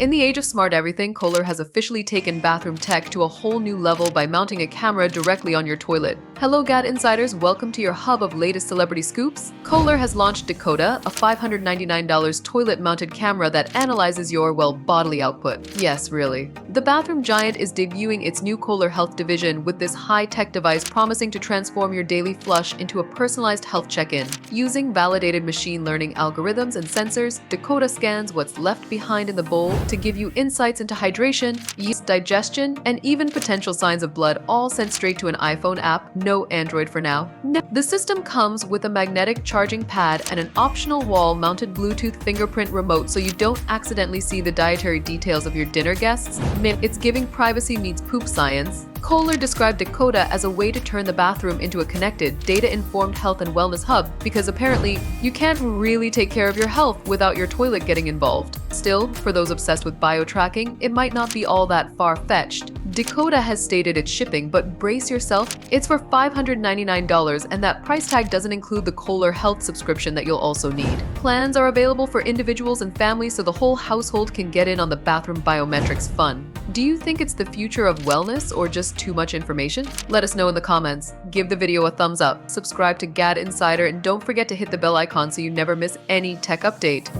In the age of smart everything, Kohler has officially taken bathroom tech to a whole new level by mounting a camera directly on your toilet. Hello GadInsiders, welcome to your hub of latest celebrity scoops. Kohler has launched Dekoda, a $599 toilet-mounted camera that analyzes your, well, bodily output. Yes, really. The bathroom giant is debuting its new Kohler Health division with this high-tech device promising to transform your daily flush into a personalized health check-in. Using validated machine learning algorithms and sensors, Dekoda scans what's left behind in the bowl to give you insights into hydration, yeast digestion, and even potential signs of blood, all sent straight to an iPhone app. No Android for now. The system comes with a magnetic charging pad and an optional wall-mounted Bluetooth fingerprint remote so you don't accidentally see the dietary details of your dinner guests. It's giving privacy meets poop science. Kohler described Dekoda as a way to turn the bathroom into a connected, data-informed health and wellness hub because apparently you can't really take care of your health without your toilet getting involved. Still, for those obsessed with bio-tracking, it might not be all that far-fetched. Dekoda has stated it's shipping, but brace yourself, it's for $599 and that price tag doesn't include the Kohler Health subscription that you'll also need. Plans are available for individuals and families so the whole household can get in on the bathroom biometrics fun. Do you think it's the future of wellness or just too much information? Let us know in the comments. Give the video a thumbs up, subscribe to GadInsider, and don't forget to hit the bell icon so you never miss any tech update.